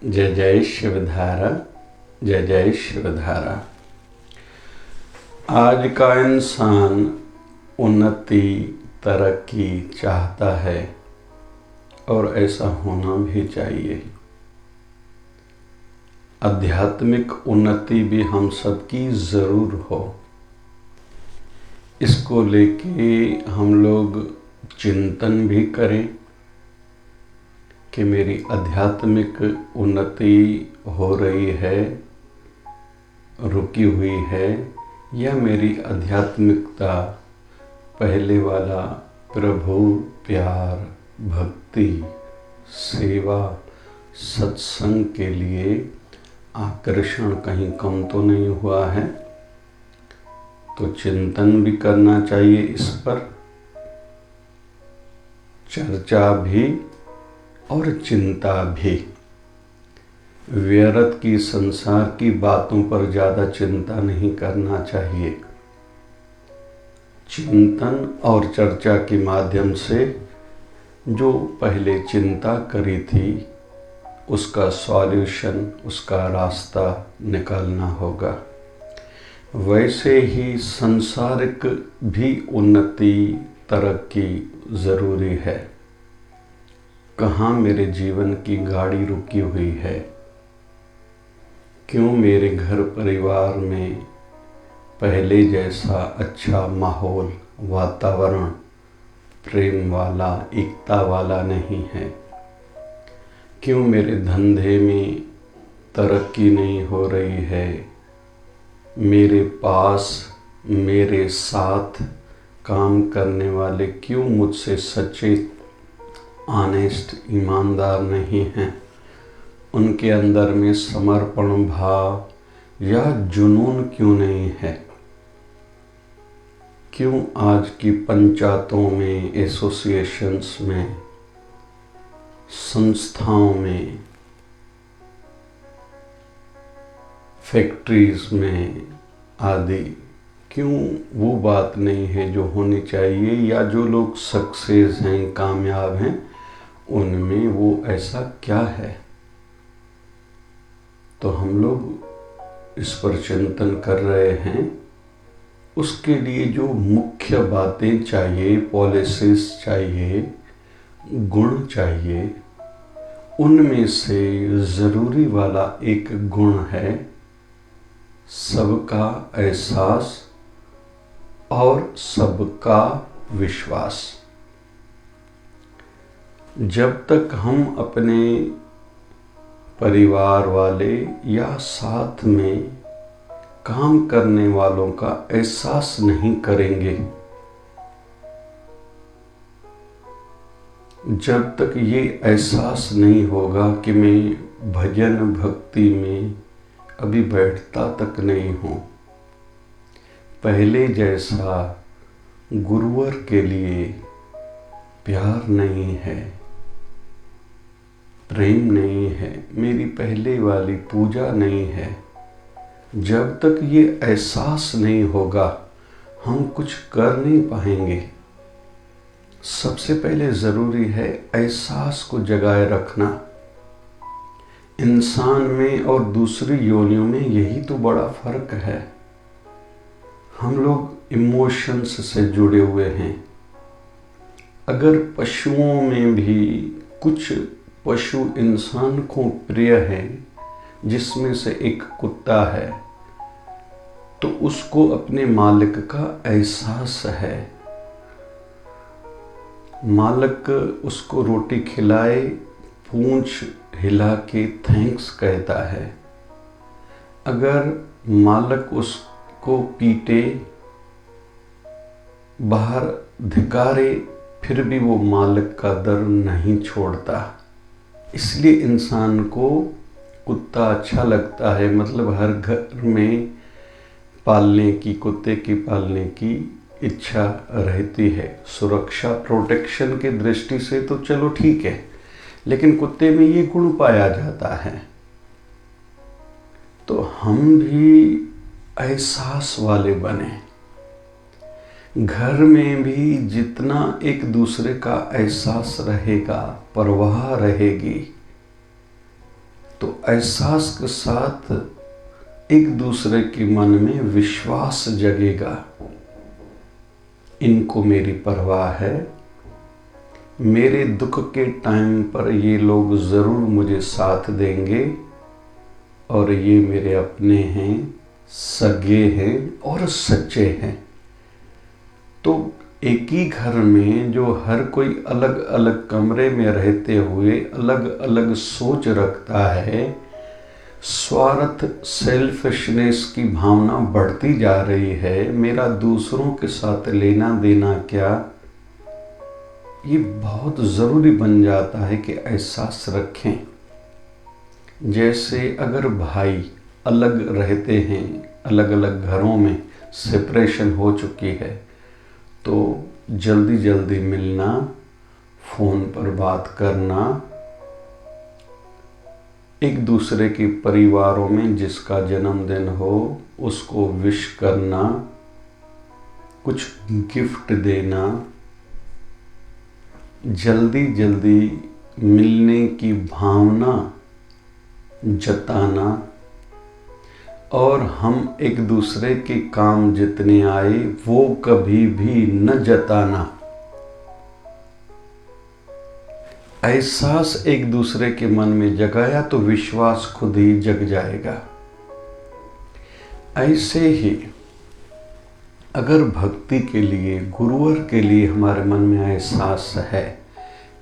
जय जय शिवधारा, जय जय शिवधारा। आज का इंसान उन्नति तरक्की चाहता है और ऐसा होना भी चाहिए। आध्यात्मिक उन्नति भी हम सबकी ज़रूर हो। इसको लेके हम लोग चिंतन भी करें कि मेरी आध्यात्मिक उन्नति हो रही है, रुकी हुई है, या मेरी आध्यात्मिकता पहले वाला प्रभु प्यार, भक्ति, सेवा, सत्संग के लिए आकर्षण कहीं कम तो नहीं हुआ है। तो चिंतन भी करना चाहिए, इस पर चर्चा भी और चिंता भी। व्यर्थ की संसार की बातों पर ज़्यादा चिंता नहीं करना चाहिए। चिंतन और चर्चा के माध्यम से जो पहले चिंता करी थी उसका सॉल्यूशन, उसका रास्ता निकालना होगा। वैसे ही सांसारिक भी उन्नति तरक्की ज़रूरी है। कहाँ मेरे जीवन की गाड़ी रुकी हुई है? क्यों मेरे घर परिवार में पहले जैसा अच्छा माहौल, वातावरण प्रेम वाला, एकता वाला नहीं है? क्यों मेरे धंधे में तरक्की नहीं हो रही है? मेरे पास, मेरे साथ काम करने वाले क्यों मुझसे सच्चे, ऑनेस्ट, ईमानदार नहीं हैं? उनके अंदर में समर्पण भाव या जुनून क्यों नहीं है? क्यों आज की पंचायतों में, एसोसिएशंस में, संस्थाओं में, फैक्ट्रीज में आदि क्यों वो बात नहीं है जो होनी चाहिए? या जो लोग सक्सेस हैं, कामयाब हैं, उनमें वो ऐसा क्या है? तो हम लोग इस पर चिंतन कर रहे हैं। उसके लिए जो मुख्य बातें चाहिए, पॉलिसीज चाहिए, गुण चाहिए, उनमें से ज़रूरी वाला एक गुण है सबका एहसास और सबका विश्वास। जब तक हम अपने परिवार वाले या साथ में काम करने वालों का एहसास नहीं करेंगे, जब तक ये एहसास नहीं होगा कि मैं भजन भक्ति में अभी बैठता तक नहीं हूँ, पहले जैसा गुरुवर के लिए प्यार नहीं है, प्रेम नहीं है, मेरी पहले वाली पूजा नहीं है, जब तक ये एहसास नहीं होगा हम कुछ कर नहीं पाएंगे। सबसे पहले ज़रूरी है एहसास को जगाए रखना। इंसान में और दूसरी योनियों में यही तो बड़ा फर्क है। हम लोग इमोशंस से जुड़े हुए हैं। अगर पशुओं में भी कुछ पशु इंसान को प्रिय है, जिसमें से एक कुत्ता है, तो उसको अपने मालिक का एहसास है। मालिक उसको रोटी खिलाए, पूंछ हिला के थैंक्स कहता है। अगर मालिक उसको पीटे, बाहर धिकारे, फिर भी वो मालिक का दर नहीं छोड़ता। इसलिए इंसान को कुत्ता अच्छा लगता है। मतलब हर घर में पालने की, कुत्ते की पालने की इच्छा रहती है। सुरक्षा, प्रोटेक्शन के दृष्टि से तो चलो ठीक है, लेकिन कुत्ते में ये गुण पाया जाता है। तो हम भी एहसास वाले बने। घर में भी जितना एक दूसरे का एहसास रहेगा, परवाह रहेगी, तो एहसास के साथ एक दूसरे के मन में विश्वास जगेगा, इनको मेरी परवाह है, मेरे दुख के टाइम पर ये लोग ज़रूर मुझे साथ देंगे और ये मेरे अपने हैं, सगे हैं और सच्चे हैं। तो एक ही घर में जो हर कोई अलग अलग कमरे में रहते हुए अलग अलग सोच रखता है, स्वार्थ सेल्फिशनेस की भावना बढ़ती जा रही है, मेरा दूसरों के साथ लेना देना क्या, ये बहुत ज़रूरी बन जाता है कि एहसास रखें। जैसे अगर भाई अलग रहते हैं, अलग अलग घरों में सेपरेशन हो चुकी है, तो जल्दी जल्दी मिलना, फ़ोन पर बात करना, एक दूसरे के परिवारों में जिसका जन्मदिन हो उसको विश करना, कुछ गिफ्ट देना, जल्दी जल्दी मिलने की भावना जताना, और हम एक दूसरे के काम जितने आए वो कभी भी न जताना। एहसास एक दूसरे के मन में जगाया तो विश्वास खुद ही जग जाएगा। ऐसे ही अगर भक्ति के लिए, गुरुवर के लिए हमारे मन में एहसास है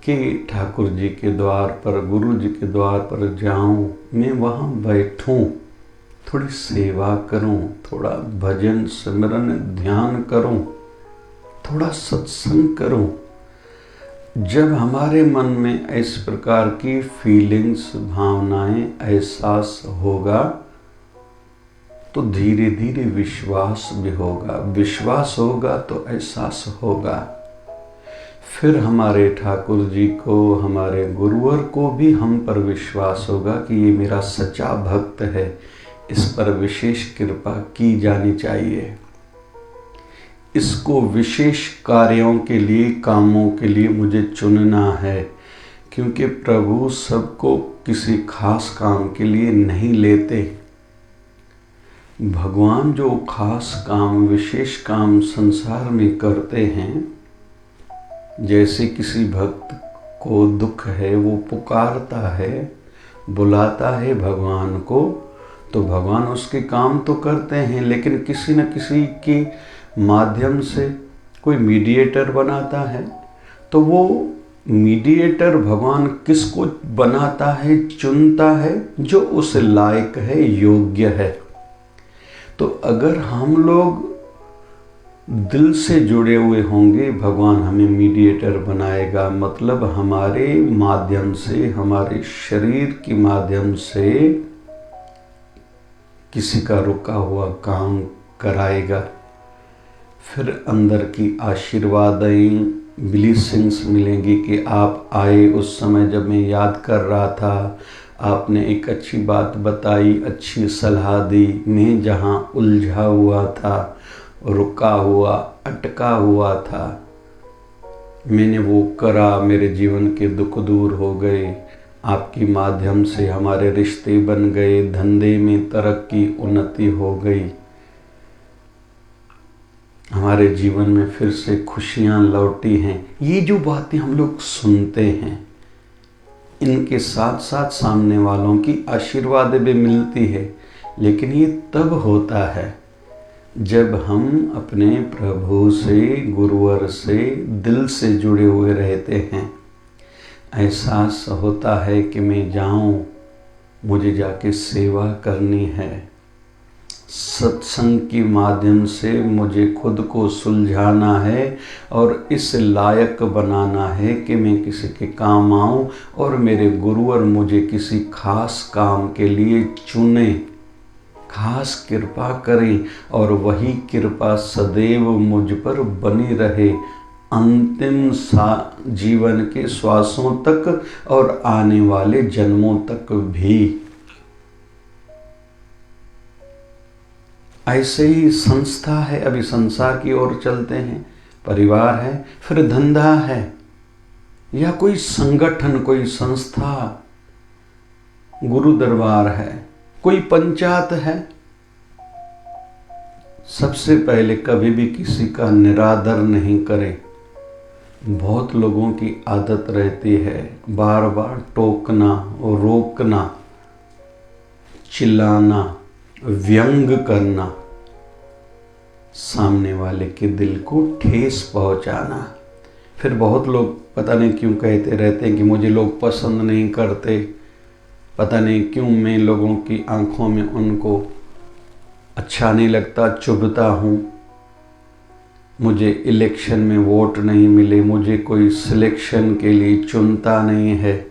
कि ठाकुर जी के द्वार पर, गुरु जी के द्वार पर जाऊं, मैं वहाँ बैठूं, थोड़ी सेवा करूं, थोड़ा भजन सिमरन ध्यान करूं, थोड़ा सत्संग करूं, जब हमारे मन में इस प्रकार की फीलिंग्स, भावनाएं, एहसास होगा तो धीरे धीरे विश्वास भी होगा, विश्वास होगा तो एहसास होगा। फिर हमारे ठाकुर जी को, हमारे गुरुवर को भी हम पर विश्वास होगा कि ये मेरा सच्चा भक्त है, इस पर विशेष कृपा की जानी चाहिए, इसको विशेष कार्यों के लिए, कामों के लिए मुझे चुनना है, क्योंकि प्रभु सबको किसी खास काम के लिए नहीं लेते। भगवान जो खास काम, विशेष काम संसार में करते हैं, जैसे किसी भक्त को दुख है, वो पुकारता है, बुलाता है भगवान को, तो भगवान उसके काम तो करते हैं, लेकिन किसी न किसी के माध्यम से कोई मीडिएटर बनाता है। तो वो मीडिएटर भगवान किसको बनाता है, चुनता है, जो उस लायक है, योग्य है। तो अगर हम लोग दिल से जुड़े हुए होंगे, भगवान हमें मीडिएटर बनाएगा, मतलब हमारे माध्यम से, हमारे शरीर के माध्यम से किसी का रुका हुआ काम कराएगा। फिर अंदर की आशीर्वादें, ब्लेसिंग्स मिलेंगी कि आप आए उस समय जब मैं याद कर रहा था, आपने एक अच्छी बात बताई, अच्छी सलाह दी, मैं जहाँ उलझा हुआ था, रुका हुआ, अटका हुआ था, मैंने वो करा, मेरे जीवन के दुख दूर हो गए, आपके माध्यम से हमारे रिश्ते बन गए, धंधे में तरक्की, उन्नति हो गई, हमारे जीवन में फिर से खुशियाँ लौटी हैं। ये जो बातें हम लोग सुनते हैं, इनके साथ साथ सामने वालों की आशीर्वाद भी मिलती है, लेकिन ये तब होता है जब हम अपने प्रभु से, गुरुवर से दिल से जुड़े हुए रहते हैं। एहसास होता है कि मैं जाऊं, मुझे जाके सेवा करनी है, सत्संग के माध्यम से मुझे खुद को सुलझाना है और इस लायक बनाना है कि मैं किसी के काम आऊं और मेरे गुरुवर मुझे किसी खास काम के लिए चुने, खास कृपा करें, और वही कृपा सदैव मुझ पर बनी रहे, अंतिम जीवन के श्वासों तक और आने वाले जन्मों तक भी। ऐसे ही संस्था है, अभी संसार की ओर चलते हैं, परिवार है, फिर धंधा है, या कोई संगठन, कोई संस्था, गुरु दरबार है, कोई पंचायत है, सबसे पहले कभी भी किसी का निरादर नहीं करें। बहुत लोगों की आदत रहती है बार बार टोकना, रोकना, चिल्लाना, व्यंग करना, सामने वाले के दिल को ठेस पहुंचाना। फिर बहुत लोग पता नहीं क्यों कहते रहते हैं कि मुझे लोग पसंद नहीं करते, पता नहीं क्यों मैं लोगों की आंखों में उनको अच्छा नहीं लगता, चुभता हूँ, मुझे इलेक्शन में वोट नहीं मिले, मुझे कोई सिलेक्शन के लिए चुनता नहीं है।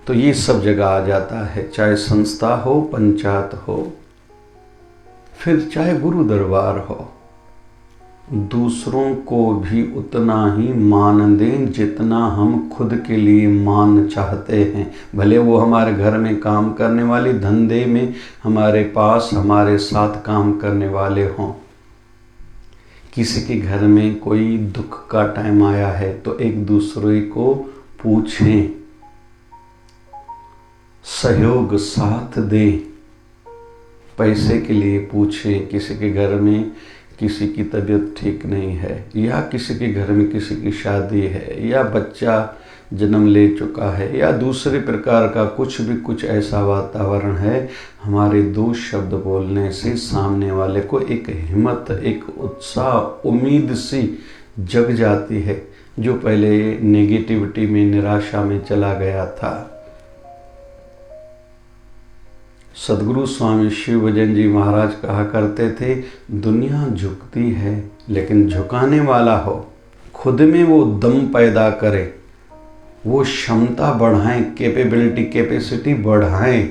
तो ये सब जगह आ जाता है, चाहे संस्था हो, पंचायत हो, फिर चाहे गुरु दरबार हो। दूसरों को भी उतना ही मान दें जितना हम खुद के लिए मान चाहते हैं। भले वो हमारे घर में काम करने वाले, धंधे में हमारे पास हमारे साथ काम करने वाले हों। किसी के घर में कोई दुख का टाइम आया है तो एक दूसरे को पूछें, सहयोग साथ दें। पैसे के लिए पूछें, किसी के घर में किसी की तबीयत ठीक नहीं है, या किसी के घर में किसी की शादी है, या बच्चा जन्म ले चुका है, या दूसरे प्रकार का कुछ ऐसा वातावरण है, हमारे दो शब्द बोलने से सामने वाले को एक हिम्मत, एक उत्साह, उम्मीद सी जग जाती है, जो पहले नेगेटिविटी में, निराशा में चला गया था। सदगुरु स्वामी शिव भजन जी महाराज कहा करते थे, दुनिया झुकती है लेकिन झुकाने वाला हो, खुद में वो दम पैदा करे, वो क्षमता बढ़ाएं, कैपेसिटी बढ़ाएं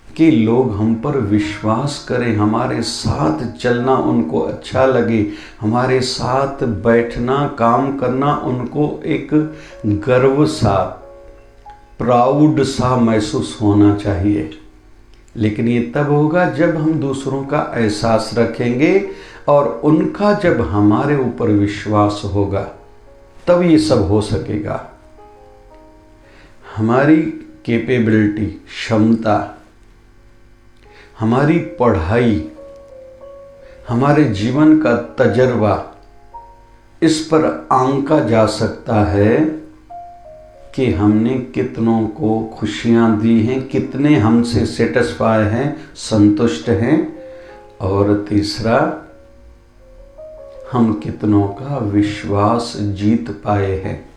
कि लोग हम पर विश्वास करें, हमारे साथ चलना उनको अच्छा लगे, हमारे साथ बैठना, काम करना उनको एक गर्व सा, प्राउड सा महसूस होना चाहिए। लेकिन ये तब होगा जब हम दूसरों का एहसास रखेंगे और उनका जब हमारे ऊपर विश्वास होगा, तब ये सब हो सकेगा। हमारी कैपेबिलिटी, क्षमता, हमारी पढ़ाई, हमारे जीवन का तजर्बा, इस पर आंका जा सकता है कि हमने कितनों को खुशियां दी हैं, कितने हमसे सेटिस्फाई हैं, संतुष्ट हैं, और तीसरा, हम कितनों का विश्वास जीत पाए हैं।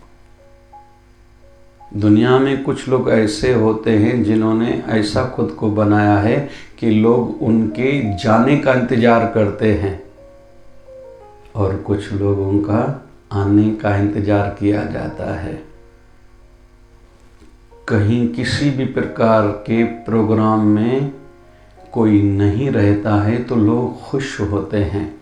दुनिया में कुछ लोग ऐसे होते हैं जिन्होंने ऐसा खुद को बनाया है कि लोग उनके जाने का इंतजार करते हैं, और कुछ लोगों का आने का इंतजार किया जाता है। कहीं किसी भी प्रकार के प्रोग्राम में कोई नहीं रहता है तो लोग खुश होते हैं,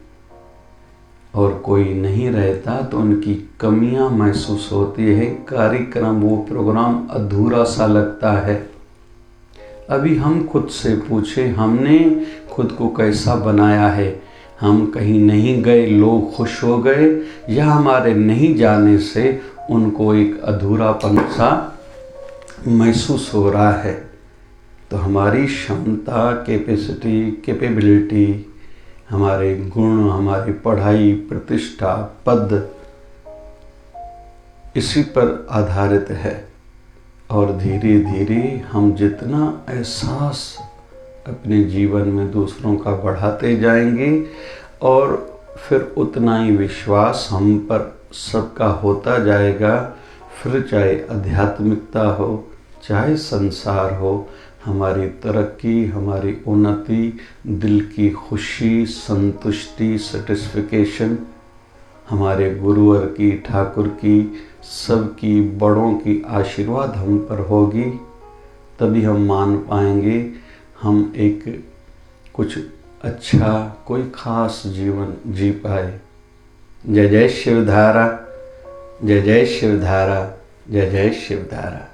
और कोई नहीं रहता तो उनकी कमियां महसूस होती है, कार्यक्रम, वो प्रोग्राम अधूरा सा लगता है। अभी हम खुद से पूछें, हमने खुद को कैसा बनाया है? हम कहीं नहीं गए, लोग खुश हो गए, या हमारे नहीं जाने से उनको एक अधूरापन सा महसूस हो रहा है? तो हमारी क्षमता, कैपेबिलिटी, हमारे गुण, हमारी पढ़ाई, प्रतिष्ठा, पद, इसी पर आधारित है। और धीरे धीरे हम जितना एहसास अपने जीवन में दूसरों का बढ़ाते जाएंगे, और फिर उतना ही विश्वास हम पर सबका होता जाएगा। फिर चाहे आध्यात्मिकता हो, चाहे संसार हो, हमारी तरक्की, हमारी उन्नति, दिल की खुशी, संतुष्टि, सेटिस्फिकेशन हमारे गुरुवर की, ठाकुर की, सबकी, बड़ों की आशीर्वाद हम पर होगी। तभी हम मान पाएंगे हम एक कुछ अच्छा, कोई खास जीवन जी पाए। जय जय शिवधारा, जय जय शिवधारा, जय जय शिवधारा।